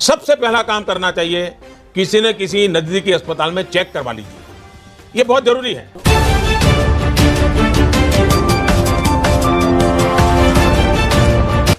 सबसे पहला काम करना चाहिए, किसी न किसी नजदीकी अस्पताल में चेक करवा लीजिए, ये बहुत जरूरी है।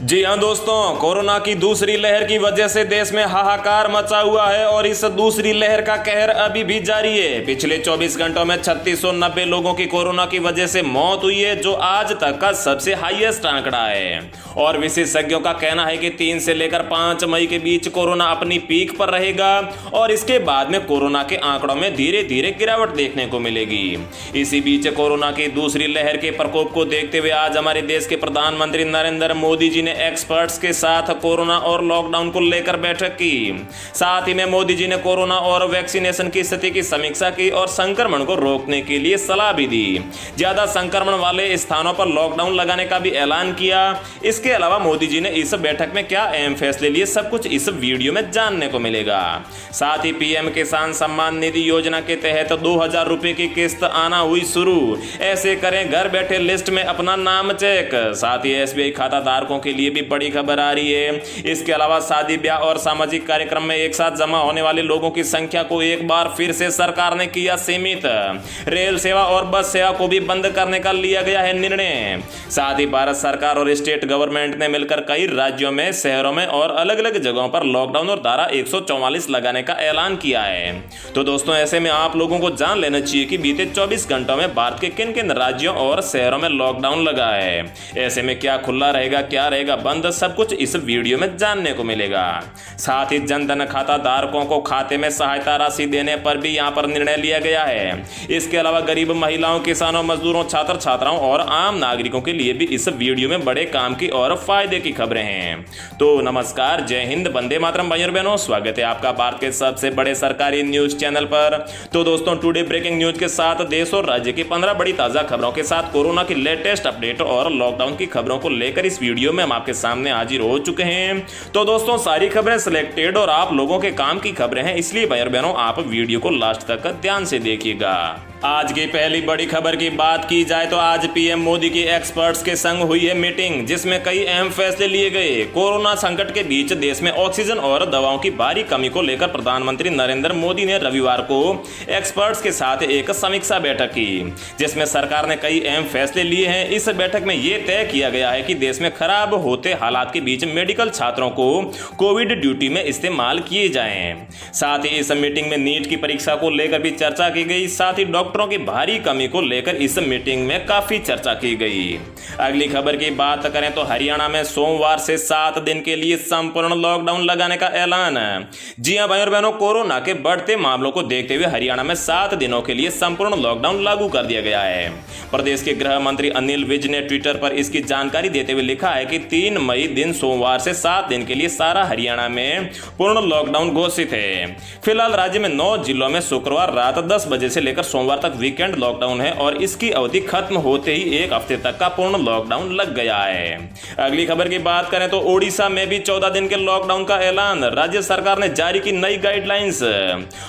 जी हाँ दोस्तों, कोरोना की दूसरी लहर की वजह से देश में हाहाकार मचा हुआ है और इस दूसरी लहर का कहर अभी भी जारी है। पिछले 24 घंटों में 3690 लोगों की कोरोना की वजह से मौत हुई है, जो आज तक का सबसे हाईएस्ट आंकड़ा है। और विशेषज्ञों का कहना है कि 3 से लेकर 5 मई के बीच कोरोना अपनी पीक पर रहेगा और इसके बाद में कोरोना के आंकड़ों में धीरे धीरे गिरावट देखने को मिलेगी। इसी बीच कोरोना की दूसरी लहर के प्रकोप को देखते हुए आज हमारे देश के प्रधानमंत्री नरेंद्र मोदी जी ने एक्सपर्ट्स के साथ कोरोना और लॉकडाउन को लेकर बैठक की। साथ ही में मोदी जी ने कोरोना और वैक्सीनेशन की स्थिति की समीक्षा की और संक्रमण को रोकने के लिए सलाह भी दी। ज्यादा संक्रमण वाले स्थानों पर लॉकडाउन लगाने का भी ऐलान किया। इसके अलावा मोदी जी ने इस बैठक में क्या अहम फैसले लिए, सब कुछ इस वीडियो में जानने को मिलेगा। साथ ही पीएम किसान सम्मान निधि योजना के तहत 2000 रुपए की किस्त आना हुई शुरू। ऐसे करें घर बैठे लिस्ट में अपना नाम चेक। साथ ही एसबीआई खाता धारकों के लिए भी बड़ी खबर आ रही है। इसके अलावा शादी ब्याह और सामाजिक कार्यक्रम में एक साथ जमा होने वाले लोगों की संख्या को एक बार फिर से सरकार ने किया सीमित। रेल सेवा और बस सेवा को भी बंद करने का लिया गया है निर्णय। साथ ही भारत सरकार और स्टेट गवर्नमेंट ने मिलकर कई राज्यों में, शहरों में और अलग अलग जगहों पर लॉकडाउन और धारा 144 लगाने का ऐलान किया है। तो दोस्तों, ऐसे में आप लोगों को जान लेना चाहिए कि बीते 24 घंटों में भारत के किन किन राज्यों और शहरों में लॉकडाउन लगा है। ऐसे में क्या खुला रहेगा, क्या रहेगा बंद, सब कुछ इस वीडियो में जानने को मिलेगा। साथ ही जनधन खाता धारकों को खाते में सहायता राशि देने पर भी यहां पर निर्णय लिया गया है। इसके अलावा गरीब महिलाओं, किसानों, मजदूरों, छात्र छात्राओं और आम नागरिकों के लिए भी इस वीडियो में बड़े काम की और फायदे की खबरें हैं। तो नमस्कार, जय हिंद, वंदे मातरम भाइयों बहनों, स्वागत है आपका भारत के सबसे बड़े सरकारी न्यूज चैनल पर। तो दोस्तों, टुडे ब्रेकिंग न्यूज के साथ देश और राज्य की 15 बड़ी ताजा खबरों के साथ कोरोना की लेटेस्ट अपडेट और लॉकडाउन की खबरों को लेकर इस वीडियो में हम आपके सामने हाजिर हो चुके हैं। तो दोस्तों, सारी खबरें सिलेक्टेड और आप लोगों के काम की खबरें हैं, इसलिए भाई बहनों आप वीडियो को लास्ट तक ध्यान से देखिएगा। आज की पहली बड़ी खबर की बात की जाए तो आज पीएम मोदी की एक्सपर्ट्स के संग हुई है मीटिंग, जिसमें कई अहम फैसले लिए गए। कोरोना संकट के बीच देश में ऑक्सीजन और दवाओं की भारी कमी को लेकर प्रधानमंत्री नरेंद्र मोदी ने रविवार को एक्सपर्ट्स के साथ एक समीक्षा बैठक की, जिसमें सरकार ने कई अहम फैसले लिए हैं। इस बैठक में यह तय किया गया है कि देश में खराब होते हालात के बीच मेडिकल छात्रों को कोविड ड्यूटी में इस्तेमाल किए जाएं। साथ ही इस मीटिंग में नीट की परीक्षा को लेकर भी चर्चा की गई। साथ ही डॉक्टरों की भारी कमी को लेकर इस मीटिंग में काफी चर्चा की गई। अगली खबर की बात करें तो हरियाणा में सोमवार से 7 दिन के लिए संपूर्ण लॉकडाउन लगाने का ऐलान है। जी हां भाई और बहनों, कोरोना के बढ़ते मामलों को देखते हुए हरियाणा में 7 दिनों के लिए संपूर्ण लॉकडाउन लागू कर दिया गया है। प्रदेश के गृह मंत्री अनिल विज ने ट्विटर पर इसकी जानकारी देते हुए लिखा है कि 3 मई दिन सोमवार से 7 दिन के लिए सारा हरियाणा में पूर्ण लॉकडाउन घोषित है। फिलहाल राज्य में 9 जिलों में शुक्रवार रात 10 बजे से लेकर सोमवार तक वीकेंड लॉकडाउन है और इसकी अवधि खत्म होते ही 1 हफ्ते तक का पूर्ण लॉकडाउन लग गया है। अगली खबर की बात करें तो ओडिशा में भी 14 दिन के लॉकडाउन का ऐलान, राज्य सरकार ने जारी की नई गाइडलाइंस।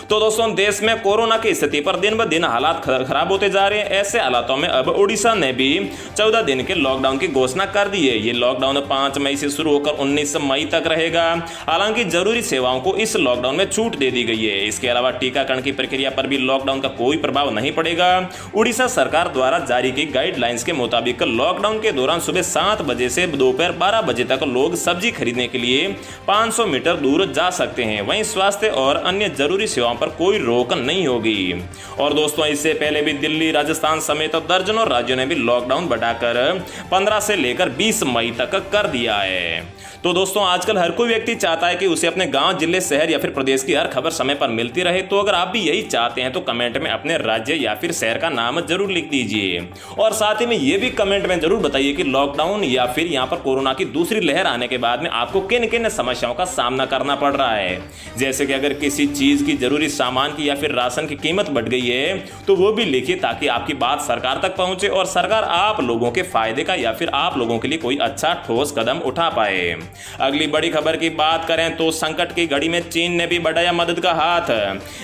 तो दोस्तों, देश में कोरोना की स्थिति पर दिन ब दिन हालात खराब होते जा रहे हैं। ऐसे हालातों में अब ओडिशा ने भी 14 दिन के लॉकडाउन की घोषणा कर दी है। ये लॉकडाउन 5 मई से शुरू होकर 19 मई तक रहेगा। हालांकि जरूरी सेवाओं को इस लॉकडाउन में छूट दे दी गई है। इसके अलावा टीकाकरण की प्रक्रिया पर भी लॉकडाउन का कोई प्रभाव नहीं पड़ेगा। उड़ीसा सरकार द्वारा जारी की गाइडलाइंस के मुताबिक लॉकडाउन के दौरान सुबह 7 बजे से दोपहर 12 बजे तक लोग सब्जी खरीदने के लिए 500 मीटर दूर जा सकते हैं। वहीं स्वास्थ्य और अन्य जरूरी सेवाओं पर कोई रोक नहीं होगी। और दोस्तों, इससे पहले भी दिल्ली, राजस्थान समेत दर्जनों राज्यों ने भी लॉकडाउन बढ़ाकर 15 से लेकर 20 मई तक कर दिया है। तो दोस्तों, आजकल हर कोई व्यक्ति चाहता है कि उसे अपने गांव, जिले, शहर या फिर प्रदेश की हर खबर समय पर मिलती रहे। तो अगर आप भी यही चाहते हैं तो कमेंट में अपने राज्य या फिर शहर का नाम जरूर लिख दीजिए और साथ ही में ये भी कमेंट में जरूर बताइए कि लॉकडाउन या फिर यहाँ पर कोरोना की दूसरी लहर आने के बाद में आपको किन किन समस्याओं का सामना करना पड़ रहा है। जैसे कि अगर किसी चीज की, जरूरी सामान की या फिर राशन की कीमत बढ़ गई है तो वो भी लिखिए, ताकि आपकी बात सरकार तक पहुंचे और सरकार आप लोगों के फायदे का या फिर आप लोगों के लिए कोई अच्छा ठोस कदम उठा पाए। अगली बड़ी खबर की बात करें तो संकट की घड़ी में चीन ने भी बढ़ाया मदद का हाथ।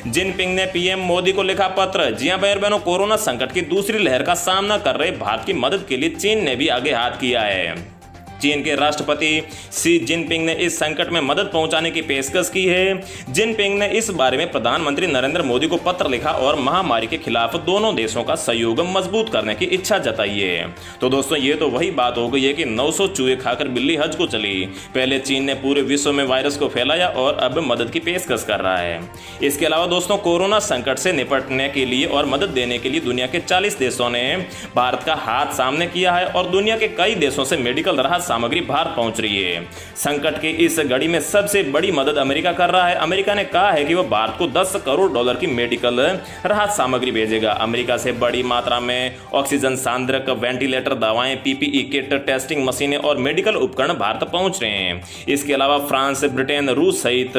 जिनपिंग ने पीएम मोदी को लिखा पत्र। जी हां भाई बहनों, कोरोना संकट की दूसरी लहर का सामना कर रहे भारत की मदद के लिए चीन ने भी आगे हाथ किया है। चीन के राष्ट्रपति शी जिनपिंग ने इस संकट में मदद पहुंचाने की पेशकश की है। जिनपिंग ने इस बारे में प्रधानमंत्री नरेंद्र मोदी को पत्र लिखा और महामारी के खिलाफ दोनों देशों का सहयोग मजबूत करने की इच्छा जताई है। तो दोस्तों ये तो वही बात हो गई है कि 900 चूहे खाकर बिल्ली हज को चली। पहले चीन ने पूरे विश्व में वायरस को फैलाया और अब मदद की पेशकश कर रहा है। इसके अलावा दोस्तों कोरोना संकट से निपटने के लिए और मदद देने के लिए दुनिया के 40 देशों ने भारत का हाथ सामने किया है और दुनिया के कई देशों से मेडिकल राहत सामग्री भारत पहुंच रही है। संकट की इस घड़ी में सबसे बड़ी मदद अमेरिका कर रहा है। अमेरिका ने कहा है कि वह भारत को $10 करोड़ की मेडिकल राहत सामग्री भेजेगा। अमेरिका से बड़ी मात्रा में ऑक्सीजन सांद्रक, वेंटिलेटर, दवाएं, पीपीई किट, टेस्टिंग मशीनें और मेडिकल उपकरण भारत पहुंच रहे हैं। इसके अलावा फ्रांस, ब्रिटेन, रूस सहित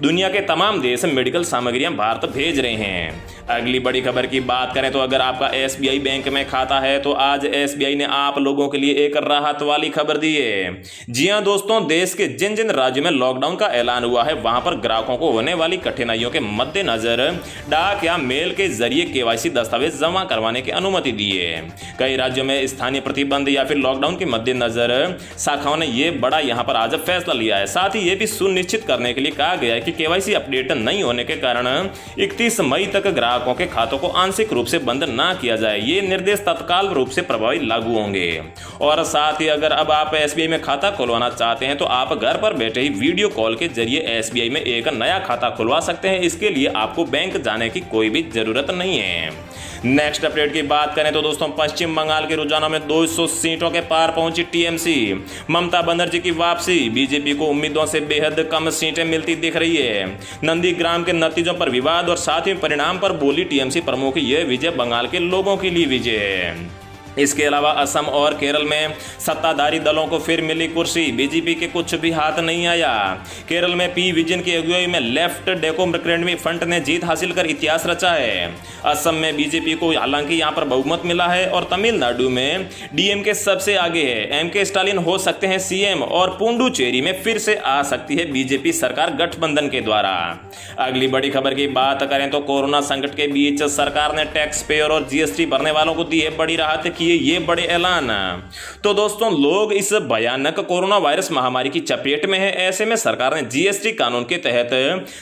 दुनिया के तमाम देश मेडिकल सामग्रियां भारत भेज रहे हैं। अगली बड़ी खबर की बात करें तो अगर आपका एसबीआई बैंक में खाता है तो आज एसबीआई ने आप लोगों के लिए एक राहत वाली खबर दी है। जी हां दोस्तों, देश के जिन जिन राज्यों में लॉकडाउन का ऐलान हुआ है वहां पर ग्राहकों को होने वाली कठिनाइयों के मद्देनजर डाक या मेल के जरिए केवाईसी दस्तावेज जमा करवाने की अनुमति दी है। कई राज्यों में स्थानीय प्रतिबंध या फिर लॉकडाउन के मद्देनजर शाखाओं ने यह बड़ा यहां पर आज फैसला लिया है। साथ ही यह भी सुनिश्चित करने के लिए कहा गया है कि केवाईसी अपडेट नहीं होने के कारण 31 मई तक ग्राहकों के खातों को आंशिक रूप से बंद ना किया जाए। ये निर्देश तत्काल रूप से प्रभावी लागू होंगे। और साथ ही अगर अब आप एसबीआई में खाता खुलवाना चाहते हैं तो आप घर पर बैठे ही वीडियो कॉल के जरिए एसबीआई में एक नया खाता खुलवा सकते हैं। इसके लिए आपको बैंक जाने की कोई भी जरूरत नहीं है। नेक्स्ट अपडेट की बात करें तो दोस्तों पश्चिम बंगाल के रुझानों में 200 सीटों के पार पहुंची टीएमसी। ममता बनर्जी की वापसी, बीजेपी को उम्मीदों से बेहद कम सीटें मिलती दिख रही है। नंदीग्राम के नतीजों पर विवाद और साथ ही परिणाम पर बोली टीएमसी प्रमुख, यह विजय बंगाल के लोगों के लिए विजय है। इसके अलावा असम और केरल में सत्ताधारी दलों को फिर मिली कुर्सी, बीजेपी के कुछ भी हाथ नहीं आया। केरल में पी विजयन की अगुवाई में लेफ्ट डेमोक्रेटिक फ्रंट ने जीत हासिल कर इतिहास रचा है। असम में बीजेपी को हालांकि यहां पर बहुमत मिला है और तमिलनाडु में डीएमके सबसे आगे है। एमके स्टालिन हो सकते हैं सीएम और पुडुचेरी में फिर से आ सकती है बीजेपी सरकार गठबंधन के द्वारा। अगली बड़ी खबर की बात करें तो कोरोना संकट के बीच सरकार ने टैक्स पेयर और जीएसटी भरने वालों को दी है बड़ी राहत, किए ये बड़े ऐलान। तो दोस्तों लोग इस भयानक कोरोना वायरस महामारी की चपेट में है। ऐसे में सरकार ने जीएसटी कानून के तहत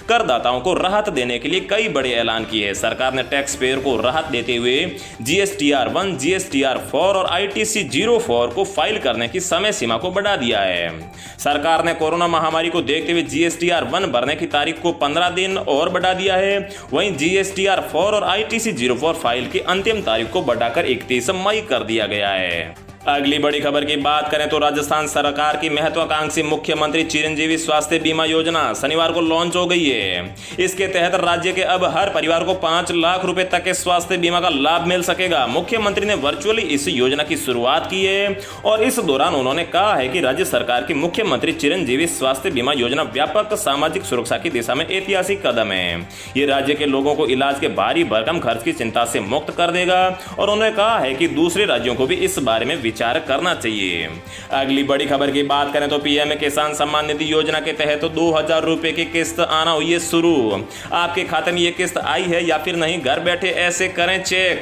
करदाताओं को राहत देने के लिए कई बड़े ऐलान किए। सरकार ने टैक्स पेयर को राहत देते हुए जीएसटीआर 1, जीएसटीआर 4 और आईटीसी 04 को फाइल करने की समय सीमा को बढ़ा दिया है। सरकार ने कोरोना महामारी को देखते हुए जीएसटीआर 1 भरने की तारीख को 15 दिन और बढ़ा दिया है। वहीं जीएसटीआर 4 और आईटीसी 04 फाइल की अंतिम तारीख को बढ़ाकर 31 मई कर दिया गया है। अगली बड़ी खबर की बात करें तो राजस्थान सरकार की महत्वाकांक्षी मुख्यमंत्री चिरंजीवी स्वास्थ्य बीमा योजना शनिवार को लॉन्च हो गई है। इसके तहत राज्य के अब हर परिवार को 5 लाख रुपए तक के स्वास्थ्य बीमा का लाभ मिल सकेगा। मुख्यमंत्री ने वर्चुअली इस योजना की शुरुआत की है और इस दौरान उन्होंने कहा है कि राज्य सरकार की मुख्यमंत्री चिरंजीवी स्वास्थ्य बीमा योजना व्यापक सामाजिक सुरक्षा की दिशा में ऐतिहासिक कदम है। ये राज्य के लोगों को इलाज के भारी भरकम खर्च की चिंता से मुक्त कर देगा और उन्होंने कहा है कि दूसरे राज्यों को भी इस बारे में विचार करना चाहिए। अगली बड़ी खबर की बात करें तो पीएम किसान सम्मान निधि योजना के तहत 2000 रुपए की किस्त आना हुई है शुरू। आपके खाते में ये किस्त आई है या फिर नहीं, घर बैठे ऐसे करें चेक।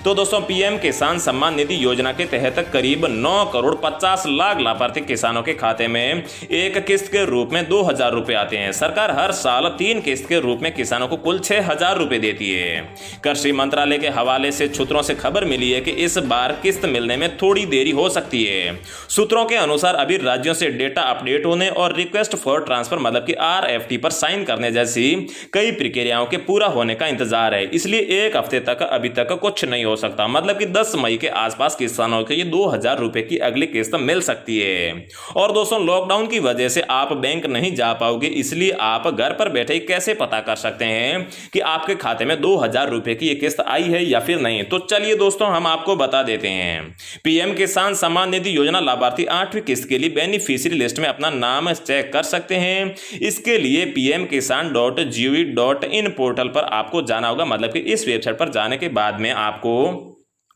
तो दोस्तों पीएम किसान सम्मान निधि योजना के तहत करीब 9 करोड़ 50 लाख लाभार्थी किसानों के खाते में एक किस्त के रूप में 2000 रुपए आते हैं। सरकार हर साल 3 किस्त के रूप में किसानों को कुल 6000 रुपए देती है। कृषि मंत्रालय के हवाले से सूत्रों से खबर मिली है कि इस बार किस्त मिलने में थोड़ी देरी हो सकती है। सूत्रों के अनुसार अभी राज्यों से डेटा अपडेट होने और रिक्वेस्ट फॉर ट्रांसफर मतलब कि आरएफटी पर साइन करने जैसी कई प्रक्रियाओं के पूरा होने का इंतजार है। इसलिए एक हफ्ते तक अभी तक कुछ नहीं हो सकता। मतलब कि 10 मई के आसपास किसानों के ये 2000 रुपए की अगली किस्त मिल सकती है। और दोस्तों लॉकडाउन की वजह से आप बैंक नहीं जा पाओगे, इसलिए आप घर पर बैठे कैसे पता कर सकते हैं कि आपके खाते में 2000 रुपए की ये किस्त आई है या फिर नहीं। तो चलिए दोस्तों हम आपको बता देते हैं। पीएम किसान सम्मान निधि योजना लाभार्थी 8वीं किस्त के लिए बेनिफिशियरी लिस्ट में अपना नाम चेक कर सकते हैं। इसके लिए pmkisan.gov.in पोर्टल पर आपको जाना होगा। मतलब कि इस वेबसाइट पर जाने के बाद में आपको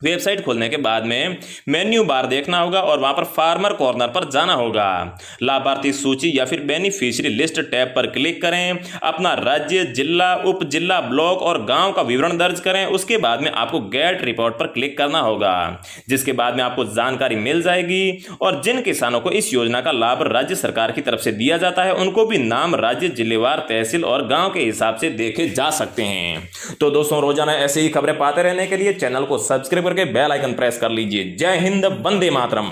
वेबसाइट खोलने के बाद में मेन्यू बार देखना होगा और वहां पर फार्मर कॉर्नर पर जाना होगा। लाभार्थी सूची या फिर बेनिफिशियरी लिस्ट टैब पर क्लिक करें, अपना राज्य, जिला, उप जिला, ब्लॉक और गांव का विवरण दर्ज करें। उसके बाद में आपको गेट रिपोर्ट पर क्लिक करना होगा, जिसके बाद में आपको जानकारी मिल जाएगी। और जिन किसानों को इस योजना का लाभ राज्य सरकार की तरफ से दिया जाता है उनको भी नाम, राज्य, जिलेवार, तहसील और गांव के हिसाब से देखे जा सकते हैं। तो दोस्तों, रोजाना ऐसी ही खबरें पाते रहने के लिए चैनल को सब्सक्राइब करके बेल आइकन प्रेस कर लीजिए। जय हिंद, वंदे मातरम।